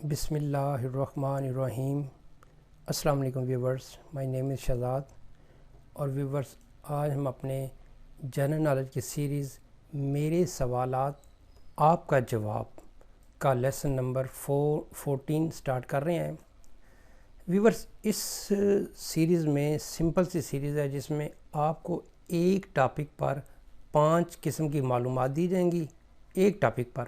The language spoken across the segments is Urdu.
بسم اللہ الرحمن الرحیم۔ السلام علیکم ویورز، مائی نیم از شہزاد۔ اور ویورز، آج ہم اپنے جنرل نالج کی سیریز میرے سوالات آپ کا جواب کا لیسن نمبر 14 سٹارٹ کر رہے ہیں۔ ویورز، اس سیریز میں سمپل سی سیریز ہے جس میں آپ کو ایک ٹاپک پر 5 قسم کی معلومات دی جائیں گی، ایک ٹاپک پر،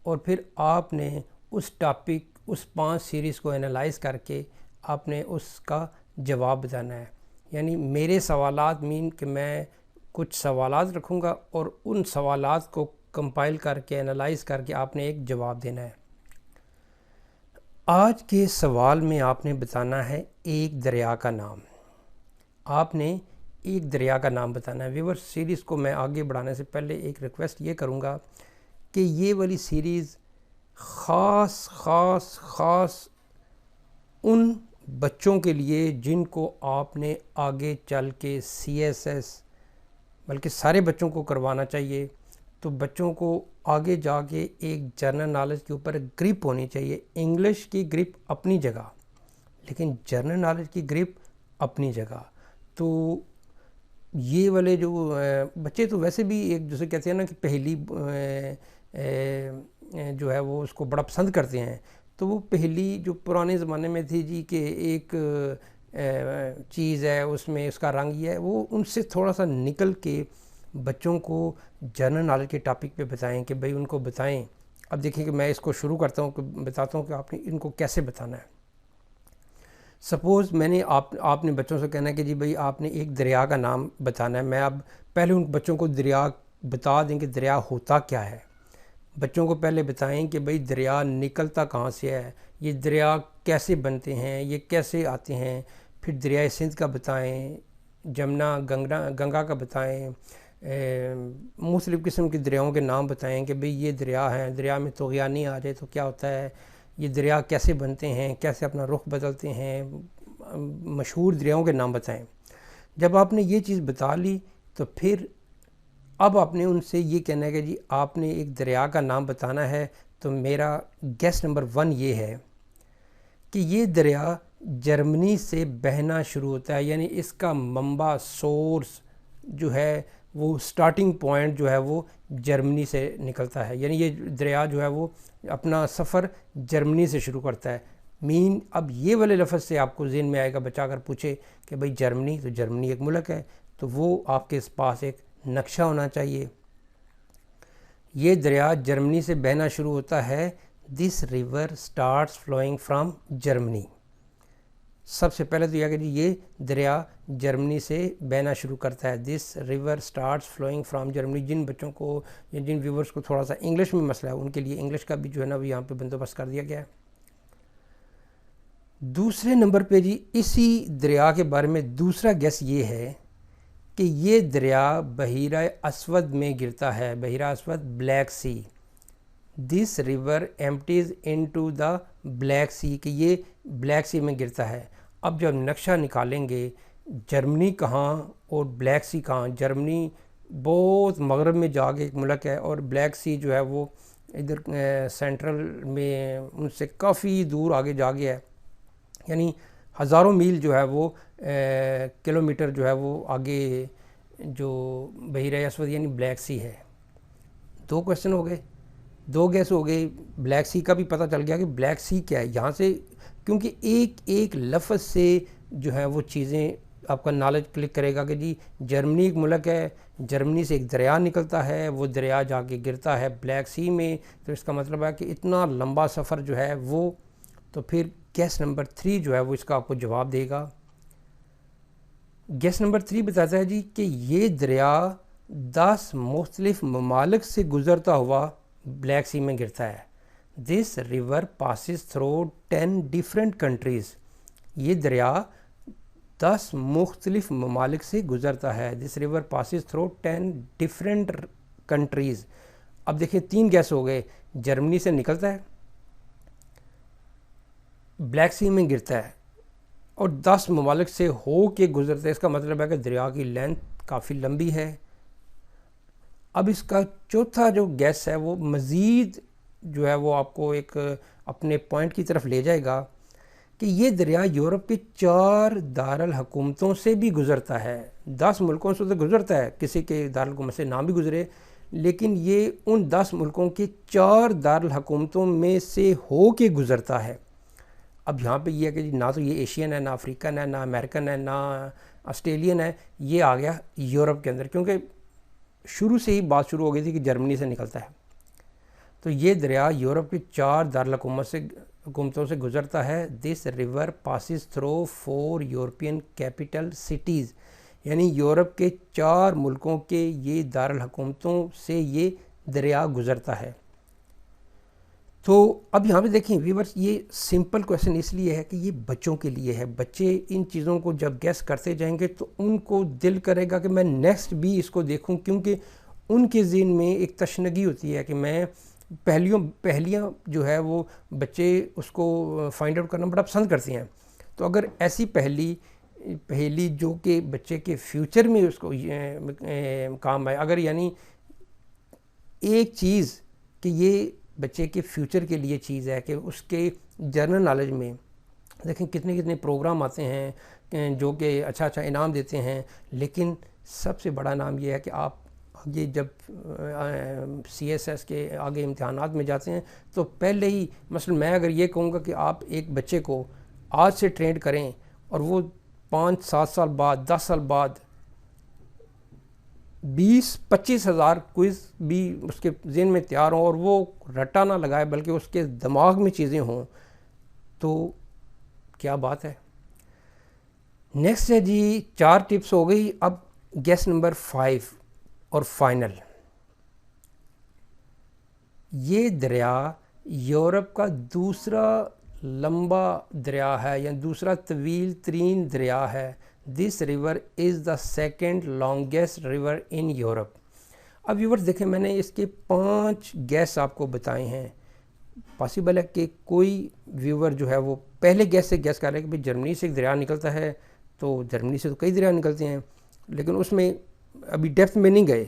اور پھر آپ نے اس ٹاپک اس 5 سیریز کو انالائز کر کے آپ نے اس کا جواب بتانا ہے۔ یعنی میرے سوالات مین کہ میں کچھ سوالات رکھوں گا اور ان سوالات کو کمپائل کر کے انالائز کر کے آپ نے ایک جواب دینا ہے۔ آج کے سوال میں آپ نے بتانا ہے ایک دریا کا نام۔ آپ نے ایک دریا کا نام بتانا ہے۔ ویور، سیریز کو میں آگے بڑھانے سے پہلے ایک ریکویسٹ یہ کروں گا کہ یہ والی سیریز خاص ان بچوں کے لیے جن کو آپ نے آگے چل کے CSS، بلکہ سارے بچوں کو کروانا چاہیے، تو بچوں کو آگے جا کے ایک جنرل نالج کے اوپر گرپ ہونی چاہیے۔ انگلش کی گرپ اپنی جگہ، لیکن جنرل نالج کی گرپ اپنی جگہ۔ تو یہ والے جو بچے تو ویسے بھی ایک جسے کہتے ہیں نا کہ پہلی جو ہے وہ اس کو بڑا پسند کرتے ہیں، تو وہ پہلی جو پرانے زمانے میں تھی جی کہ ایک چیز ہے اس میں اس کا رنگ یہ ہے، وہ ان سے تھوڑا سا نکل کے بچوں کو جنرل نالج کے ٹاپک پہ بتائیں کہ بھئی ان کو بتائیں۔ اب دیکھیں کہ میں اس کو شروع کرتا ہوں کہ بتاتا ہوں کہ آپ نے ان کو کیسے بتانا ہے۔ سپوز میں نے آپ نے بچوں سے کہنا ہے کہ جی بھئی آپ نے ایک دریا کا نام بتانا ہے۔ میں اب پہلے ان بچوں کو دریا بتا دیں کہ دریا ہوتا کیا ہے۔ بچوں کو پہلے بتائیں کہ بھئی دریا نکلتا کہاں سے ہے، یہ دریا کیسے بنتے ہیں، یہ کیسے آتے ہیں۔ پھر دریائے سندھ کا بتائیں، جمنا گنگا کا بتائیں، مختلف قسم کے دریاؤں کے نام بتائیں کہ بھئی یہ دریا ہیں، دریا میں طغیانی آ جائے تو کیا ہوتا ہے، یہ دریا کیسے بنتے ہیں، کیسے اپنا رخ بدلتے ہیں، مشہور دریاؤں کے نام بتائیں۔ جب آپ نے یہ چیز بتا لی تو پھر اب آپ نے ان سے یہ کہنا ہے کہ جی آپ نے ایک دریا کا نام بتانا ہے، تو میرا گیس نمبر 1 یہ ہے کہ یہ دریا جرمنی سے بہنا شروع ہوتا ہے۔ یعنی اس کا منبع، سورس جو ہے وہ سٹارٹنگ پوائنٹ جو ہے وہ جرمنی سے نکلتا ہے۔ یعنی یہ دریا جو ہے وہ اپنا سفر جرمنی سے شروع کرتا ہے۔ مین اب یہ والے لفظ سے آپ کو ذہن میں آئے گا، بچہ اگر پوچھے کہ بھئی جرمنی، تو جرمنی ایک ملک ہے، تو وہ آپ کے پاس ایک نقشہ ہونا چاہیے۔ یہ دریا جرمنی سے بہنا شروع ہوتا ہے۔ This river starts flowing from Germany. سب سے پہلے تو یہ کہ جی یہ دریا جرمنی سے بہنا شروع کرتا ہے۔ This river starts flowing from Germany. جن بچوں کو یا جن ویورز کو تھوڑا سا انگلش میں مسئلہ ہے ان کے لیے انگلش کا بھی جو ہے نا یہاں پہ بندوبست کر دیا گیا ہے۔ دوسرے نمبر پہ جی اسی دریا کے بارے میں دوسرا گیس یہ ہے کہ یہ دریا بحیرہ اسود میں گرتا ہے۔ بحیرہ اسود، black sea. This river empties into the black sea, کہ یہ بلیک سی میں گرتا ہے۔ اب جب نقشہ نکالیں گے جرمنی کہاں اور بلیک سی کہاں، جرمنی بہت مغرب میں جا کے ایک ملک ہے، اور بلیک سی جو ہے وہ ادھر سینٹرل میں ان سے کافی دور آگے جا گیا ہے۔ یعنی ہزاروں میل جو ہے وہ کلومیٹر جو ہے وہ آگے جو بحیرہ اسود یعنی بلیک سی ہے۔ 2 کویسچن ہو گئے، 2 گیس ہو گئے۔ بلیک سی کا بھی پتہ چل گیا کہ بلیک سی کیا ہے یہاں سے، کیونکہ ایک لفظ سے جو ہے وہ چیزیں آپ کا نالج کلک کرے گا کہ جی جرمنی ایک ملک ہے، جرمنی سے ایک دریا نکلتا ہے، وہ دریا جا کے گرتا ہے بلیک سی میں، تو اس کا مطلب ہے کہ اتنا لمبا سفر جو ہے وہ، تو پھر گیس نمبر 3 جو ہے وہ اس کا آپ کو جواب دے گا۔ گیس نمبر 3 بتاتا ہے جی کہ یہ دریا 10 مختلف ممالک سے گزرتا ہوا بلیک سی میں گرتا ہے۔ This river passes through 10 different countries. یہ دریا 10 مختلف ممالک سے گزرتا ہے۔ This river passes through 10 different countries. اب دیکھیں 3 گیس ہو گئے، جرمنی سے نکلتا ہے، بلیک سی میں گرتا ہے، اور 10 ممالک سے ہو کے گزرتا ہے۔ اس کا مطلب ہے کہ دریا کی لینتھ کافی لمبی ہے۔ اب اس کا چوتھا جو گیس ہے وہ مزید جو ہے وہ آپ کو ایک اپنے پوائنٹ کی طرف لے جائے گا کہ یہ دریا یورپ کے 4 دارالحکومتوں سے بھی گزرتا ہے. 10 ملکوں سے تو گزرتا ہے، کسی کے دارالحکومت سے نہ بھی گزرے، لیکن یہ ان 10 ملکوں کے 4 دارالحکومتوں میں سے ہو کے گزرتا ہے. اب یہاں پہ یہ ہے کہ نہ تو یہ ایشین ہے، نہ افریقن ہے، نہ امریکن ہے، نہ آسٹریلین ہے، یہ آ گیا یورپ کے اندر، کیونکہ شروع سے ہی بات شروع ہو گئی تھی کہ جرمنی سے نکلتا ہے. تو یہ دریا یورپ کی 4 دارالحکومتوں سے گزرتا ہے. This river passes through 4 European capital cities, یعنی یورپ کے 4 ملکوں کے یہ دارالحکومتوں سے یہ دریا گزرتا ہے. تو اب یہاں پہ دیکھیں ویورز، یہ سمپل کویسچن اس لیے ہے کہ یہ بچوں کے لیے ہے. بچے ان چیزوں کو جب گیس کرتے جائیں گے تو ان کو دل کرے گا کہ میں نیکسٹ بھی اس کو دیکھوں، کیونکہ ان کے ذہن میں ایک تشنگی ہوتی ہے کہ میں پہلیاں جو ہے وہ بچے اس کو فائنڈ آؤٹ کرنا بڑا پسند کرتے ہیں. تو اگر ایسی پہلی جو کہ بچے کے فیوچر میں اس کو کام آئے، اگر یعنی ایک چیز کہ یہ بچے کے فیوچر کے لیے چیز ہے کہ اس کے جنرل نالج میں دیکھیں کتنے پروگرام آتے ہیں جو کہ اچھا انعام دیتے ہیں، لیکن سب سے بڑا انعام یہ ہے کہ آپ یہ جب CSS کے آگے امتحانات میں جاتے ہیں تو پہلے ہی مثلا میں اگر یہ کہوں گا کہ آپ ایک بچے کو آج سے ٹرینڈ کریں اور وہ 5-7 سال بعد 10 سال بعد 20-25 ہزار کوئز بھی اس کے ذہن میں تیار ہوں اور وہ رٹا نہ لگائے بلکہ اس کے دماغ میں چیزیں ہوں، تو کیا بات ہے. نیکسٹ ہے جی 4 ٹپس ہو گئی. اب گیس نمبر 5 اور فائنل. یہ دریا یورپ کا دوسرا لمبا دریا ہے یا دوسرا طویل ترین دریا ہے. This river is the second longest river in Europe. اب ویور دیکھیں میں نے اس کے 5 گیس آپ کو بتائے ہیں. پاسبل ہے کہ کوئی ویور جو ہے وہ پہلے گیس سے گیس کر رہے ہیں کہ جرمنی سے ایک دریا نکلتا ہے، تو جرمنی سے تو کئی دریا نکلتے ہیں لیکن اس میں ابھی ڈیپتھ میں نہیں گئے.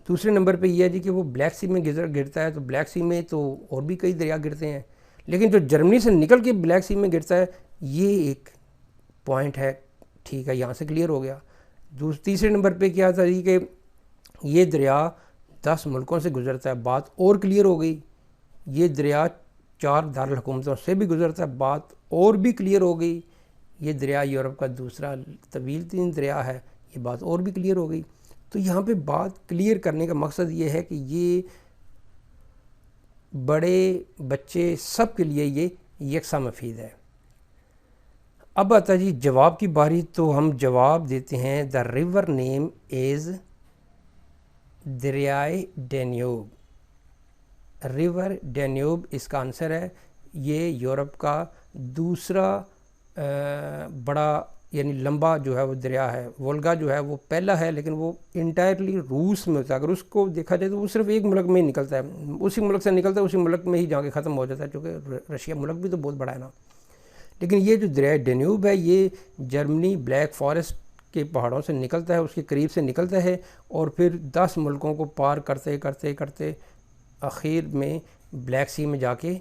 دوسرے نمبر پہ یہ ہے جی کہ وہ بلیک سی میں گرتا ہے، تو بلیک سی میں تو اور بھی کئی دریا گرتے ہیں، لیکن جو جرمنی سے نکل کے بلیک سی میں گرتا ہے یہ ایک پوائنٹ ہے. ٹھیک ہے، یہاں سے کلیئر ہو گیا. تیسرے نمبر پہ کیا تھا جی کہ یہ دریا 10 ملکوں سے گزرتا ہے، بات اور کلیئر ہو گئی. یہ دریا 4 دارالحکومتوں سے بھی گزرتا ہے، بات اور بھی کلیئر ہو گئی. یہ دریا یورپ کا دوسرا طویل ترین دریا ہے، یہ بات اور بھی کلیئر ہو گئی. تو یہاں پہ بات کلیئر کرنے کا مقصد یہ ہے کہ یہ بڑے بچے سب کے لیے یہ یکساں مفید ہے. اب آتا جی جواب کی باری. تو ہم جواب دیتے ہیں دا ریور نیم از دریائے ڈینیوب. ریور ڈینیوب اس کا آنسر ہے. یہ یورپ کا دوسرا بڑا یعنی لمبا جو ہے وہ دریا ہے. وولگا جو ہے وہ پہلا ہے لیکن وہ انٹائرلی روس میں ہوتا ہے. اگر اس کو دیکھا جائے تو وہ صرف ایک ملک میں ہی نکلتا ہے، اسی ملک سے نکلتا ہے، اسی ملک میں ہی جا کے ختم ہو جاتا ہے، چونکہ رشیا ملک بھی تو بہت بڑا ہے نا. لیکن یہ جو دریائے ڈینیوب ہے یہ جرمنی بلیک فارسٹ کے پہاڑوں سے نکلتا ہے، اس کے قریب سے نکلتا ہے اور پھر 10 ملکوں کو پار کرتے کرتے کرتے اخیر میں بلیک سی میں جا کے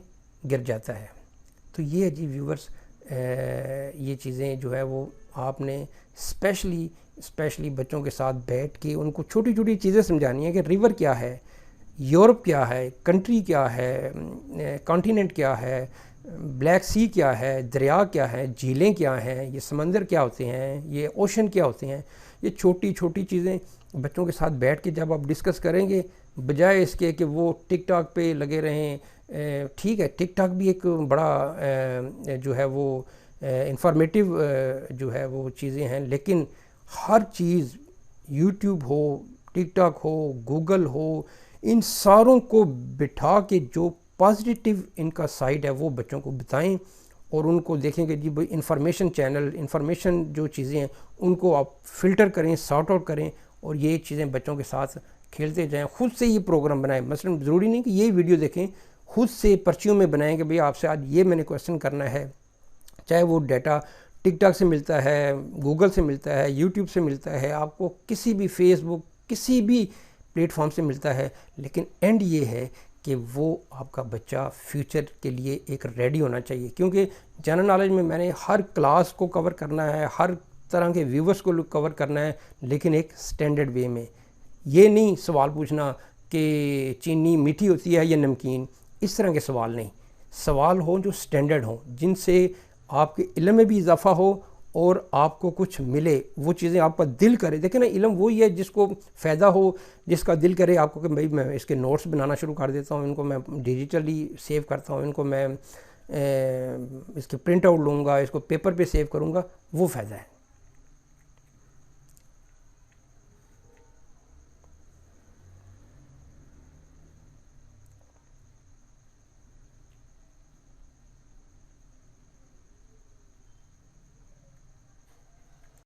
گر جاتا ہے. تو یہ جی ویورز یہ چیزیں جو ہے وہ آپ نے اسپیشلی بچوں کے ساتھ بیٹھ کے ان کو چھوٹی چھوٹی چیزیں سمجھانی ہیں کہ ریور کیا ہے، یورپ کیا ہے، کنٹری کیا ہے، کانٹیننٹ کیا ہے، بلیک سی کیا ہے، دریا کیا ہے، جھیلیں کیا ہیں، یہ سمندر کیا ہوتے ہیں، یہ اوشن کیا ہوتے ہیں. یہ چھوٹی چھوٹی چیزیں بچوں کے ساتھ بیٹھ کے جب آپ ڈسکس کریں گے، بجائے اس کے کہ وہ ٹک ٹاک پہ لگے رہیں. ٹھیک ہے، ٹک ٹاک بھی ایک بڑا جو ہے وہ انفارمیٹیو جو ہے وہ چیزیں ہیں، لیکن ہر چیز یوٹیوب ہو، ٹک ٹاک ہو، گوگل ہو، ان ساروں کو بٹھا کے جو پازیٹیو ان کا سائڈ ہے وہ بچوں کو بتائیں اور ان کو دیکھیں کہ جی بھائی انفارمیشن چینل، انفارمیشن جو چیزیں ہیں ان کو آپ فلٹر کریں، سارٹ آؤٹ کریں اور یہ چیزیں بچوں کے ساتھ کھیلتے جائیں. خود سے یہ پروگرام بنائیں. مثلا ضروری نہیں کہ یہ ویڈیو دیکھیں، خود سے پرچیوں میں بنائیں کہ بھئی آپ سے آج یہ میں نے کویسچن کرنا ہے. چاہے وہ ڈیٹا ٹک ٹاک سے ملتا ہے، گوگل سے ملتا ہے، یوٹیوب سے ملتا ہے، آپ کو کسی بھی فیس بک کسی بھی پلیٹ فارم سے ملتا ہے، لیکن اینڈ یہ ہے کہ وہ آپ کا بچہ فیوچر کے لیے ایک ریڈی ہونا چاہیے. کیونکہ جنرل نالج میں میں نے ہر کلاس کو کور کرنا ہے, ہر طرح کے ویورز کو کور کرنا ہے, لیکن ایک سٹینڈرڈ وے میں. یہ نہیں سوال پوچھنا کہ چینی میٹھی ہوتی ہے یا نمکین, اس طرح کے سوال نہیں. سوال ہوں جو سٹینڈرڈ ہوں, جن سے آپ کے علم میں بھی اضافہ ہو اور آپ کو کچھ ملے, وہ چیزیں آپ کا دل کرے. دیکھیں نا, علم وہی ہے جس کو فائدہ ہو, جس کا دل کرے آپ کو کہ بھائی میں اس کے نوٹس بنانا شروع کر دیتا ہوں, ان کو میں ڈیجیٹلی سیو کرتا ہوں, ان کو میں اس کے پرنٹ آؤٹ لوں گا, اس کو پیپر پہ سیو کروں گا, وہ فائدہ ہے.